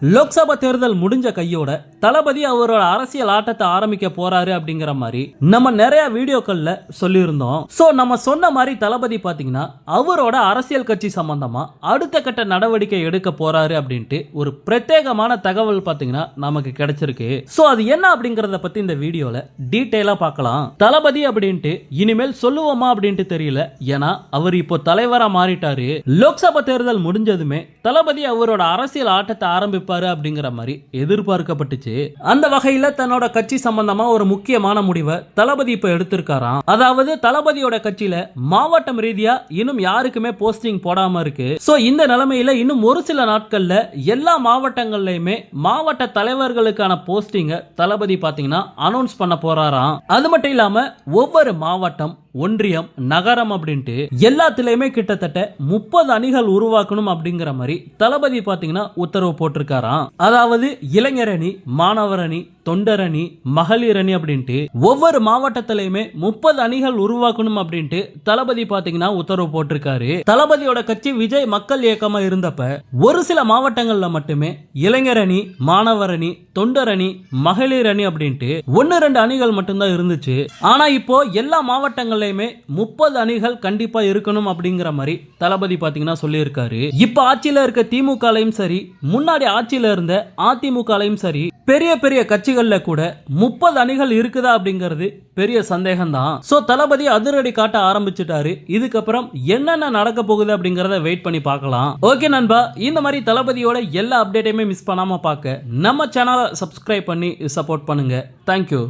லோக்சபா தேர்தல் முடிஞ்ச கையோட தளபதி அவரோட அரசியல் ஆட்டத்தை ஆரம்பிக்க போறாரு அப்படிங்கிற மாதிரி நம்ம நிறைய வீடியோக்கள்ல சொல்லியிருந்தோம். சோ நம்ம சொன்ன மாதிரி தளபதி பாத்தீங்கன்னா அவரோட அரசியல் கட்சி சம்பந்தமா அடுத்த கட்ட நடவடிக்கை எடுக்க போறாரு அப்படின்ட்டு ஒரு பிரத்யேகமான தகவல் பாத்தீங்கன்னா நமக்கு கிடைச்சிருக்கு. சோ அது என்ன அப்படிங்கறத பத்தி இந்த வீடியோல டீடைலா பார்க்கலாம். தளபதி அப்படின்ட்டு இனிமேல் சொல்லுவோமா அப்படின்ட்டு தெரியல. ஏன்னா அவர் இப்போ தலைவரா மாறிட்டாரு. லோக்சபா தேர்தல் முடிஞ்சதுமே தளபதி அவரோட அரசியல் ஆட்டத்தை ஆரம்பிப்பாரு அப்படிங்கிற மாதிரி எதிர்பார்க்கப்பட்டுச்சு. அந்த வகையில தன்னோட கட்சி சம்பந்தமா ஒரு முக்கியமான முடிவை தளபதி இப்ப எடுத்திருக்காராம். அதாவது தளபதியோட கட்சியில மாவட்டம் ரீதியா இன்னும் யாருக்குமே போஸ்டிங் போடாம இருக்கு. சோ இந்த நிலைமையில இன்னும் ஒரு சில நாட்கள்ல எல்லா மாவட்டங்கள்லயுமே மாவட்ட தலைவர்களுக்கான போஸ்டிங்க தளபதி பாத்தீங்கன்னா அனௌன்ஸ் பண்ண போறாராம். அது மட்டும் இல்லாம ஒவ்வொரு மாவட்டம், ஒன்றியம், நகரம் அப்படின்ட்டு எல்லாத்திலயுமே கிட்டத்தட்ட 30 அணிகள் உருவாக்கணும் அப்படிங்கிற மாதிரி தளபதி பாத்தீங்கன்னா உத்தரவு போட்டிருக்காராம். அதாவது இளைஞர் அணி, மாணவர் அணி, தொண்டர் அணி, மகளிர் அணி அப்படின்ட்டு ஒவ்வொரு மாவட்டத்திலயுமே 30 அணிகள் உருவாக்கணும் அப்படின்ட்டு தளபதி பாத்தீங்கன்னா உத்தரவு போட்டிருக்காரு. தளபதியோட கட்சி விஜய் மக்கள் இயக்கமா இருந்தப்ப ஒரு சில மாவட்டங்கள்ல மட்டுமே இளைஞர் அணி, மாணவர் அணி, தொண்டர் அணி, மகளிர் அணி அப்படின்ட்டு 1-2 அணிகள் மட்டும்தான் இருந்துச்சு. ஆனா இப்போ எல்லா மாவட்டங்கள்லயுமே 30 அணிகள் கண்டிப்பா இருக்கணும் அப்படிங்கிற மாதிரி தளபதி பாத்தீங்கன்னா சொல்லியிருக்காரு. இப்ப ஆட்சியில இருக்க திமுகலையும் சரி, முன்னாடி ஆட்சியில இருந்த அதிமுகலையும் சரி, பெரிய பெரிய கட்சிகள்ல கூட 30 அணிகள் இருக்குதா அப்படிங்கிறது பெரிய சந்தேகம் தான். சோ தளபதி அதிரடி காட்ட ஆரம்பிச்சுட்டாரு. இதுக்கப்புறம் என்னென்ன நடக்க போகுது அப்படிங்கறத வெயிட் பண்ணி பார்க்கலாம். ஓகே நண்பா, இந்த மாதிரி தளபதியோட எல்லா அப்டேட்டையுமே மிஸ் பண்ணாம பார்க்க நம்ம சேனலை சப்ஸ்கிரைப் பண்ணி சப்போர்ட் பண்ணுங்க. தேங்க்யூ.